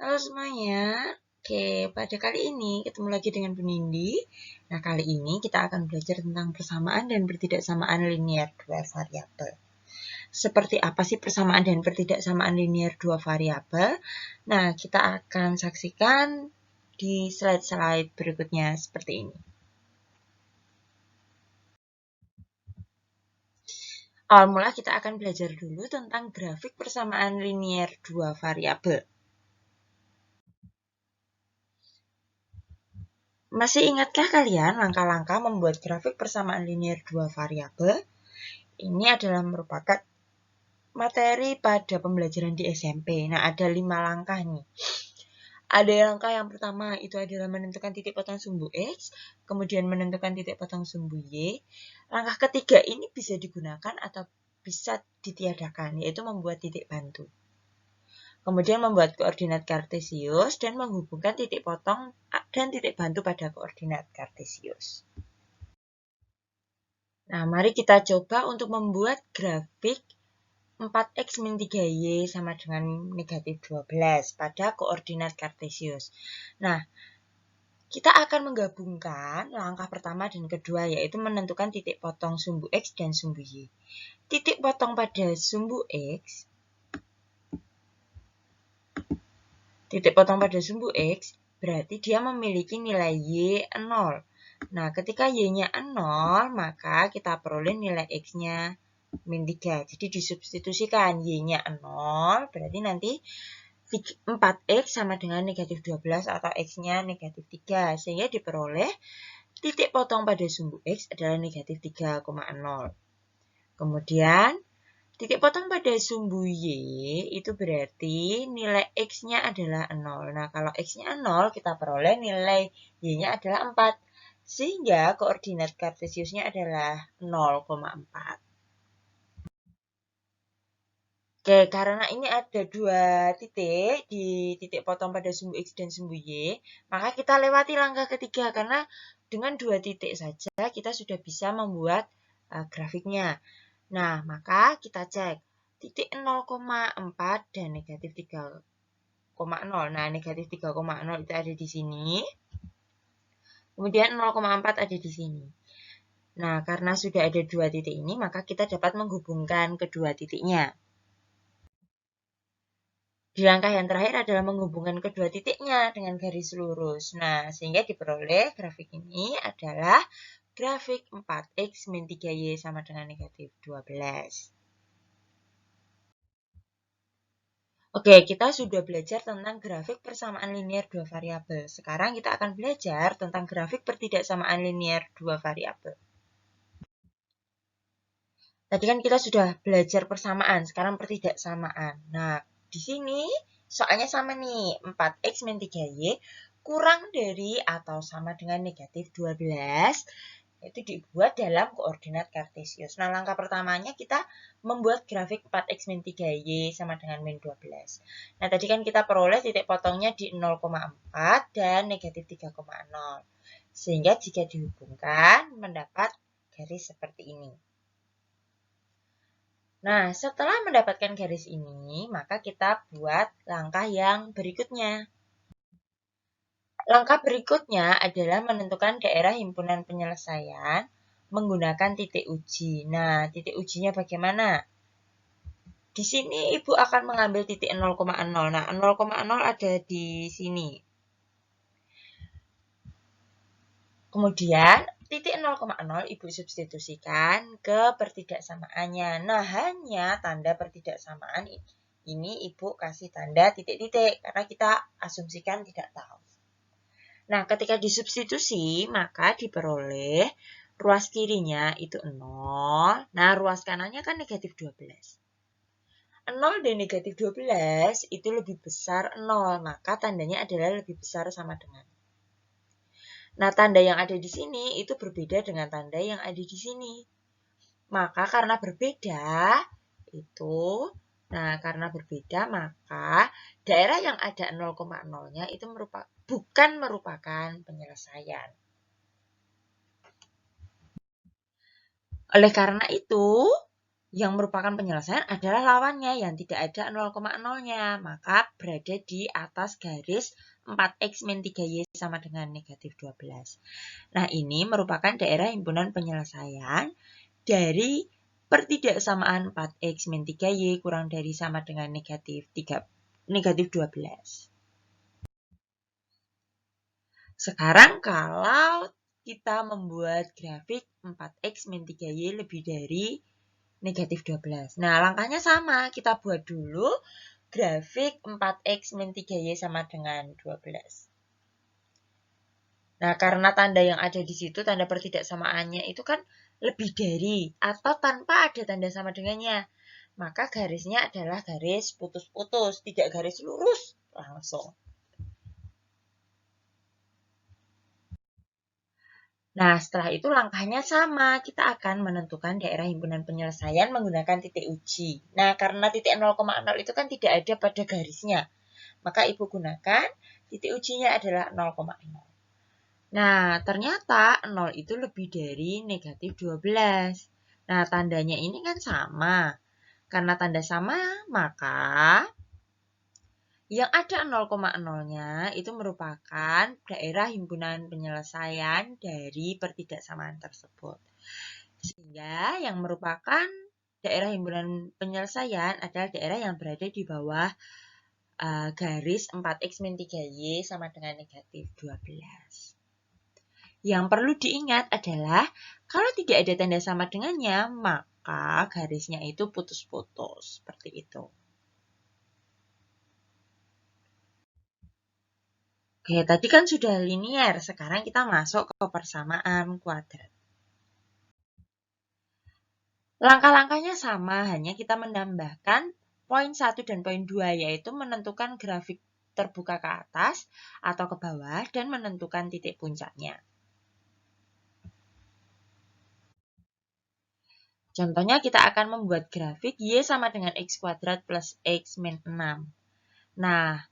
Halo semuanya. Oke, pada kali ini ketemu lagi dengan Bu Nindi. Nah, kali ini kita akan belajar tentang persamaan dan pertidaksamaan linear dua variabel. Seperti apa sih persamaan dan pertidaksamaan linear dua variabel? Nah, kita akan saksikan di slide-slide berikutnya seperti ini. Awal mula kita akan belajar dulu tentang grafik persamaan linear dua variabel. Masih ingatkah kalian langkah-langkah membuat grafik persamaan linear dua variabel? Ini adalah merupakan materi pada pembelajaran di SMP. Nah, ada 5 langkah nih. Ada langkah yang pertama itu adalah menentukan titik potong sumbu X, kemudian menentukan titik potong sumbu Y. Langkah ketiga ini bisa digunakan atau bisa ditiadakan, yaitu membuat titik bantu. Kemudian membuat koordinat kartesius dan menghubungkan titik potong dan titik bantu pada koordinat kartesius. Nah, mari kita coba untuk membuat grafik 4x min 3y sama dengan negatif 12 pada koordinat kartesius. Nah, kita akan menggabungkan langkah pertama dan kedua, yaitu menentukan titik potong sumbu x dan sumbu y. Titik potong pada sumbu x, berarti dia memiliki nilai y 0. Nah, ketika y-nya 0, maka kita peroleh nilai x-nya min 3. Jadi disubstitusikan y-nya 0, berarti nanti 4x sama dengan negatif 12 atau x-nya negatif 3. Sehingga diperoleh titik potong pada sumbu x adalah negatif 3,0. Kemudian titik potong pada sumbu y itu berarti nilai x-nya adalah 0. Nah, kalau x-nya 0, kita peroleh nilai y-nya adalah 4. Sehingga koordinat kartesiusnya adalah 0,4. Oke, karena ini ada dua titik di titik potong pada sumbu X dan sumbu Y, maka kita lewati langkah ketiga karena dengan dua titik saja kita sudah bisa membuat grafiknya. Nah, maka kita cek titik 0,4 dan negatif 3,0. Nah, negatif 3,0 itu ada di sini. Kemudian 0,4 ada di sini. Nah, karena sudah ada dua titik ini, maka kita dapat menghubungkan kedua titiknya. Di langkah yang terakhir adalah menghubungkan kedua titiknya dengan garis lurus. Nah, sehingga diperoleh grafik ini adalah grafik 4x min 3y sama dengan negatif 12. Oke, kita sudah belajar tentang grafik persamaan linear dua variabel. Sekarang kita akan belajar tentang grafik pertidaksamaan linear dua variabel. Tadi kan kita sudah belajar persamaan, sekarang pertidaksamaan. Nah, di sini soalnya sama nih, 4x min 3y kurang dari atau sama dengan negatif 12, itu dibuat dalam koordinat kartesius. Nah, langkah pertamanya kita membuat grafik 4x min 3y sama dengan min 12. Nah, tadi kan kita peroleh titik potongnya di 0,4 dan negatif 3,0. Sehingga jika dihubungkan, mendapat garis seperti ini. Nah, setelah mendapatkan garis ini, maka kita buat langkah yang berikutnya. Langkah berikutnya adalah menentukan daerah himpunan penyelesaian menggunakan titik uji. Nah, titik ujinya bagaimana? Di sini Ibu akan mengambil titik 0,0. Nah, 0,0 ada di sini. Kemudian, titik 0,0 Ibu substitusikan ke pertidaksamaannya. Nah, hanya tanda pertidaksamaan ini Ibu kasih tanda titik-titik, karena kita asumsikan tidak tahu. Nah, ketika disubstitusi, maka diperoleh ruas kirinya itu 0. Nah, ruas kanannya kan negatif 12. 0 dan negatif 12 itu lebih besar 0, maka tandanya adalah lebih besar sama dengan. Nah, tanda yang ada di sini itu berbeda dengan tanda yang ada di sini. Maka karena berbeda, maka daerah yang ada 0,0-nya itu bukan merupakan penyelesaian. Oleh karena itu, Yang merupakan penyelesaian adalah lawannya yang tidak ada 0,0-nya, maka berada di atas garis 4x min 3y sama dengan negatif 12. Nah, ini merupakan daerah himpunan penyelesaian dari pertidaksamaan 4x min 3y kurang dari sama dengan negatif 12. Sekarang kalau kita membuat grafik 4x min 3y lebih dari negatif 12. Nah, langkahnya sama. Kita buat dulu grafik 4x min 3y sama dengan 12. Nah, karena tanda yang ada di situ, tanda pertidaksamaannya itu kan lebih dari atau tanpa ada tanda sama dengannya. Maka garisnya adalah garis putus-putus, tidak garis lurus langsung. Nah, setelah itu langkahnya sama. Kita akan menentukan daerah himpunan penyelesaian menggunakan titik uji. Nah, karena titik 0,0 itu kan tidak ada pada garisnya. Maka Ibu gunakan titik ujinya adalah 0,0. Nah, ternyata 0 itu lebih dari negatif 12. Nah, tandanya ini kan sama. Karena tanda sama, maka yang ada 0,0-nya itu merupakan daerah himpunan penyelesaian dari pertidaksamaan tersebut. Sehingga yang merupakan daerah himpunan penyelesaian adalah daerah yang berada di bawah garis 4x min 3y sama dengan negatif 12. Yang perlu diingat adalah kalau tidak ada tanda sama dengannya, maka garisnya itu putus-putus. Seperti itu. Oke, tadi kan sudah linier. Sekarang kita masuk ke persamaan kuadrat. Langkah-langkahnya sama, hanya kita menambahkan poin 1 dan poin 2, yaitu menentukan grafik terbuka ke atas atau ke bawah dan menentukan titik puncaknya. Contohnya kita akan membuat grafik Y sama dengan X kuadrat plus X min 6. Nah,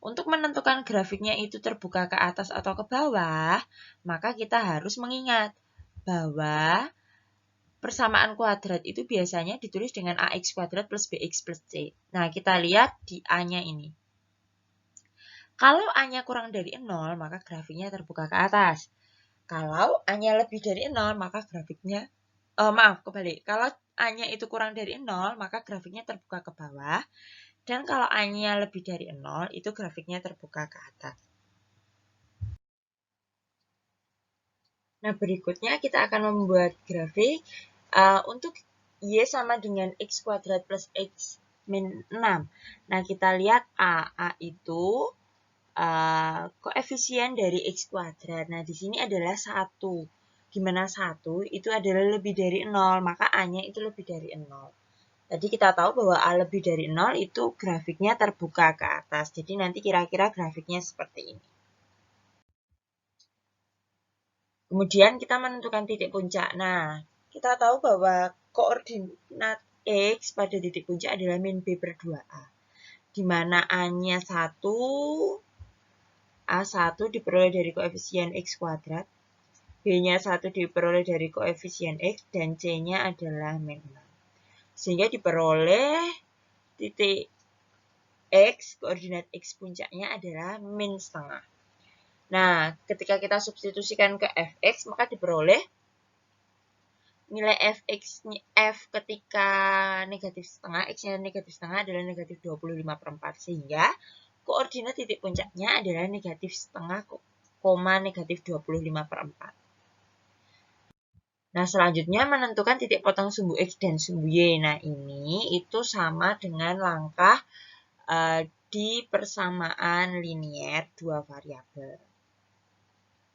untuk menentukan grafiknya itu terbuka ke atas atau ke bawah, maka kita harus mengingat bahwa persamaan kuadrat itu biasanya ditulis dengan AX kuadrat plus BX plus C. Nah, kita lihat di A-nya ini. Kalau A-nya kurang dari 0, maka grafiknya terbuka ke atas. Kalau A-nya lebih dari 0, maka grafiknya kebalik. Kalau A-nya itu kurang dari 0, maka grafiknya terbuka ke bawah. Dan kalau A-nya lebih dari 0, itu grafiknya terbuka ke atas. Nah, berikutnya kita akan membuat grafik untuk Y sama dengan X kuadrat plus X min 6. Nah, kita lihat A itu koefisien dari X kuadrat. Nah, di sini adalah 1. Gimana 1? Itu adalah lebih dari 0, maka A-nya itu lebih dari 0. Tadi kita tahu bahwa A lebih dari 0 itu grafiknya terbuka ke atas. Jadi nanti kira-kira grafiknya seperti ini. Kemudian kita menentukan titik puncak. Nah, kita tahu bahwa koordinat X pada titik puncak adalah min B per 2A. Di mana A-nya 1, A1 diperoleh dari koefisien X kuadrat, B-nya 1 diperoleh dari koefisien X, dan C-nya adalah min 6. Sehingga diperoleh titik X, koordinat X puncaknya adalah min setengah. Nah, ketika kita substitusikan ke Fx, maka diperoleh nilai F ketika negatif setengah, X-nya negatif setengah adalah negatif 25/4. Sehingga koordinat titik puncaknya adalah negatif setengah, negatif 25/4. Nah, selanjutnya menentukan titik potong sumbu X dan sumbu Y. Nah, ini itu sama dengan langkah di persamaan linier dua variabel.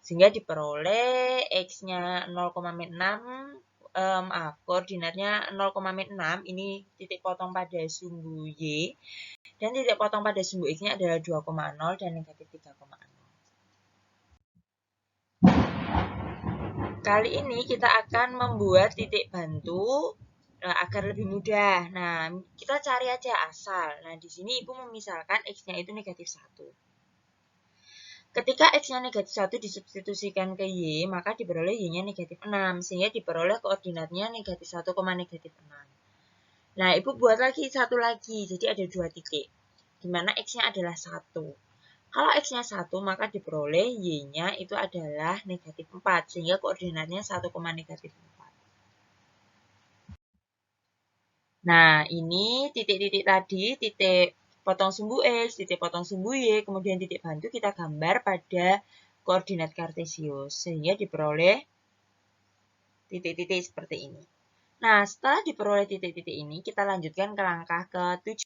Sehingga diperoleh X-nya 0,6, koordinatnya 0,6, ini titik potong pada sumbu Y. Dan titik potong pada sumbu X-nya adalah 2,0 dan negatif 3,0. Kali ini kita akan membuat titik bantu agar lebih mudah. Nah, kita cari aja asal. Nah, di sini Ibu memisalkan X-nya itu negatif 1. Ketika X-nya negatif 1 disubstitusikan ke Y, maka diperoleh Y-nya negatif 6. Sehingga diperoleh koordinatnya negatif 1, negatif 6. Nah, Ibu buat lagi satu lagi, jadi ada 2 titik, di mana X-nya adalah 1. Kalau X-nya 1, maka diperoleh Y-nya itu adalah negatif 4, sehingga koordinatnya 1, negatif 4. Nah, ini titik-titik tadi, titik potong sumbu X, titik potong sumbu Y, kemudian titik bantu kita gambar pada koordinat kartesius, sehingga diperoleh titik-titik seperti ini. Nah, setelah diperoleh titik-titik ini, kita lanjutkan ke langkah ke-7.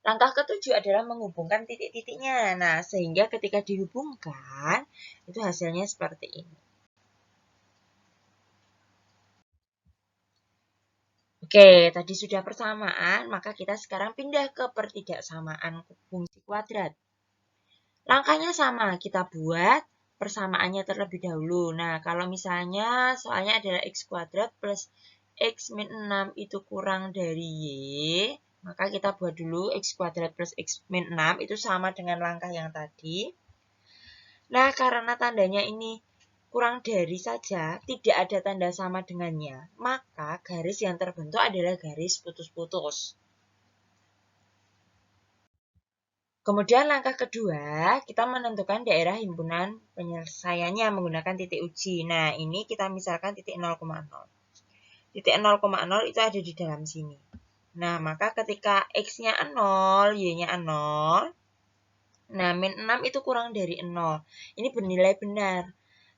Langkah ke-7 adalah menghubungkan titik-titiknya. Nah, sehingga ketika dihubungkan, itu hasilnya seperti ini. Oke, tadi sudah persamaan, maka kita sekarang pindah ke pertidaksamaan fungsi kuadrat. Langkahnya sama, kita buat persamaannya terlebih dahulu. Nah, kalau misalnya soalnya adalah X kuadrat plus X min 6 itu kurang dari Y, maka kita buat dulu X kuadrat plus X min 6 itu sama dengan langkah yang tadi. Nah, karena tandanya ini kurang dari saja, tidak ada tanda sama dengannya, maka garis yang terbentuk adalah garis putus-putus. Kemudian langkah kedua, kita menentukan daerah himpunan penyelesaiannya menggunakan titik uji. Nah, ini kita misalkan titik 0,0. Titik 0,0 itu ada di dalam sini. Nah, maka ketika X-nya 0, Y-nya 0, nah, min 6 itu kurang dari 0. Ini bernilai benar.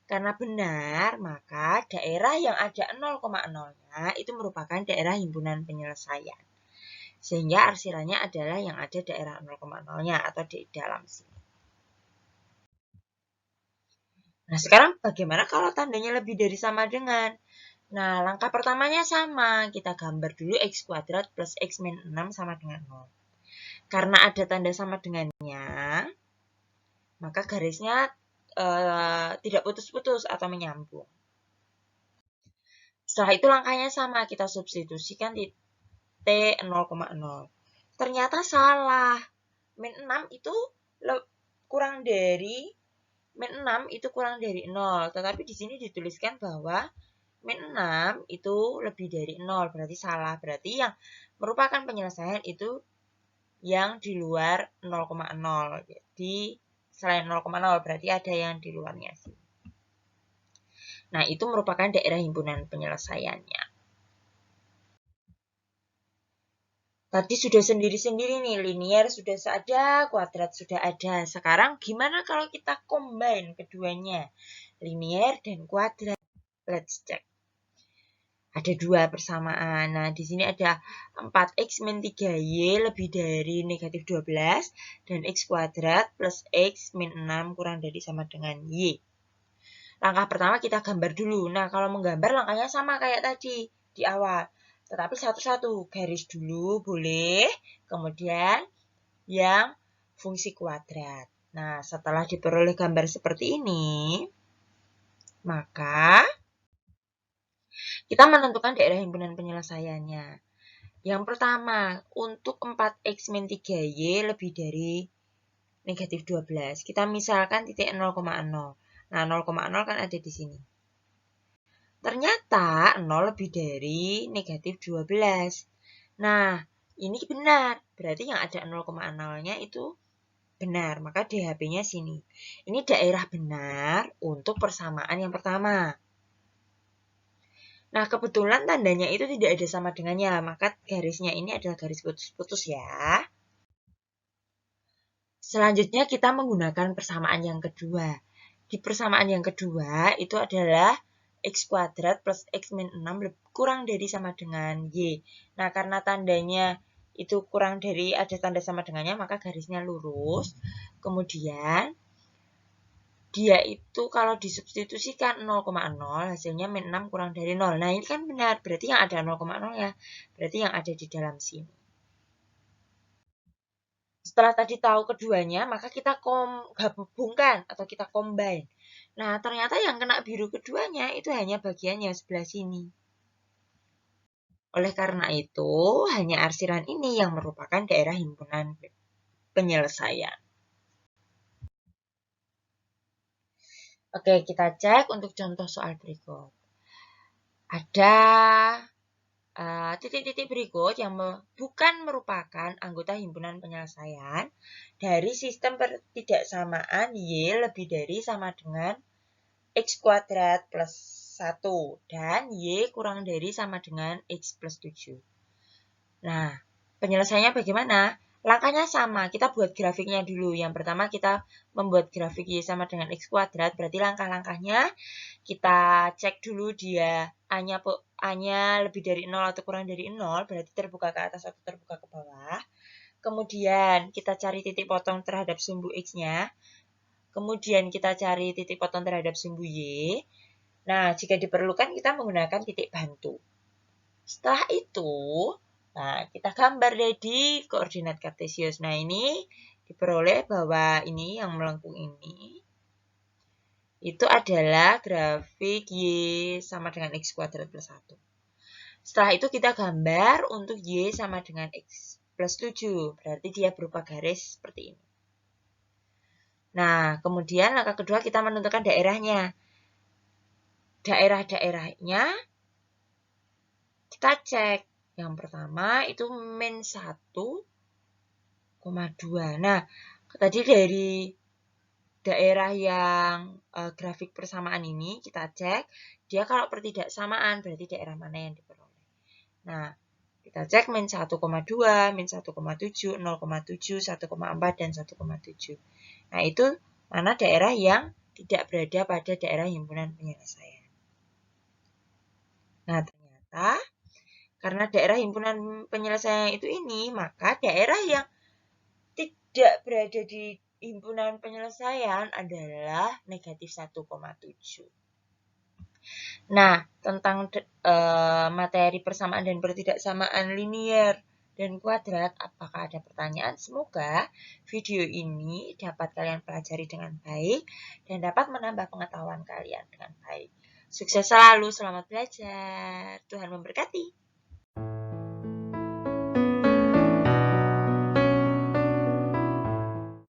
Karena benar, maka daerah yang ada 0,0-nya itu merupakan daerah himpunan penyelesaian. Sehingga arsirannya adalah yang ada daerah 0,0-nya atau di dalam sini. Nah, sekarang bagaimana kalau tandanya lebih dari sama dengan? Nah, langkah pertamanya sama. Kita gambar dulu X kuadrat plus X min 6 sama dengan 0. Karena ada tanda sama dengannya, maka garisnya tidak putus-putus atau menyambung. Setelah itu langkahnya sama, kita substitusikan titik 0,0. Ternyata salah. Min 6 itu kurang dari min 6 itu kurang dari 0. Tetapi di sini dituliskan bahwa min 6 itu lebih dari 0. Berarti salah. Berarti yang merupakan penyelesaian itu yang di luar 0,0. Jadi selain 0,0 berarti ada yang di luarnya sih. Nah, itu merupakan daerah himpunan penyelesaiannya. Tadi sudah sendiri-sendiri nih, linier sudah ada, kuadrat sudah ada. Sekarang gimana kalau kita combine keduanya, linier dan kuadrat? Let's check. Ada 2 persamaan. Nah, di sini ada 4x min 3y lebih dari negatif 12 dan x kuadrat plus x min 6 kurang dari sama dengan y. Langkah pertama kita gambar dulu. Nah, kalau menggambar langkahnya sama kayak tadi di awal. Tetapi satu-satu, garis dulu boleh, kemudian yang fungsi kuadrat. Nah, setelah diperoleh gambar seperti ini, maka kita menentukan daerah himpunan penyelesaiannya. Yang pertama, untuk 4x min 3y lebih dari negatif 12. Kita misalkan titik 0,0. Nah, 0,0 kan ada di sini. Ternyata 0 lebih dari negatif 12. Nah, ini benar. Berarti yang ada 0,0-nya itu benar. Maka DHP-nya sini. Ini daerah benar untuk persamaan yang pertama. Nah, kebetulan tandanya itu tidak ada sama dengannya. Maka garisnya ini adalah garis putus-putus ya. Selanjutnya kita menggunakan persamaan yang kedua. Di persamaan yang kedua itu adalah x kuadrat plus x min 6 kurang dari sama dengan y. Nah, karena tandanya itu kurang dari ada tanda sama dengannya, maka garisnya lurus. Kemudian, dia itu kalau disubstitusikan 0,0, hasilnya min 6 kurang dari 0. Nah, ini kan benar, berarti yang ada 0,0 ya. Berarti yang ada di dalam sini. Setelah tadi tahu keduanya, maka kita gabungkan atau kita combine. Nah, ternyata yang kena biru keduanya itu hanya bagiannya sebelah sini. Oleh karena itu, hanya arsiran ini yang merupakan daerah himpunan penyelesaian. Oke, kita cek untuk contoh soal berikut. Ada titik-titik berikut yang bukan merupakan anggota himpunan penyelesaian dari sistem pertidaksamaan Y lebih dari sama dengan X kuadrat plus 1 dan Y kurang dari sama dengan X plus 7. Nah, penyelesaiannya bagaimana? Langkahnya sama, kita buat grafiknya dulu. Yang pertama kita membuat grafik Y sama dengan X kuadrat, berarti langkah-langkahnya kita cek dulu dia A-nya lebih dari 0 atau kurang dari 0, berarti terbuka ke atas atau terbuka ke bawah. Kemudian kita cari titik potong terhadap sumbu X-nya. Kemudian kita cari titik potong terhadap sumbu Y. Nah, jika diperlukan kita menggunakan titik bantu. Setelah itu, nah kita gambar deh di koordinat kartesius. Nah, ini diperoleh bahwa ini yang melengkung ini itu adalah grafik Y sama dengan X kuadrat plus 1. Setelah itu kita gambar untuk Y sama dengan X plus 7. Berarti dia berupa garis seperti ini. Nah, kemudian langkah kedua kita menentukan daerahnya. Daerah-daerahnya kita cek. Yang pertama itu min 1,2. Nah, tadi dari daerah yang grafik persamaan ini kita cek, dia kalau pertidaksamaan berarti daerah mana yang diperoleh. Nah, kita cek min 1,2, min 1,7, 0,7, 1,4, dan 1,7. Nah, itu mana daerah yang tidak berada pada daerah himpunan penyelesaian. Nah, ternyata karena daerah himpunan penyelesaian itu ini, maka daerah yang tidak berada di himpunan penyelesaian adalah negatif 1,7. Nah, tentang materi persamaan dan pertidaksamaan linier dan kuadrat, apakah ada pertanyaan? Semoga video ini dapat kalian pelajari dengan baik dan dapat menambah pengetahuan kalian dengan baik. Sukses selalu, selamat belajar. Tuhan memberkati.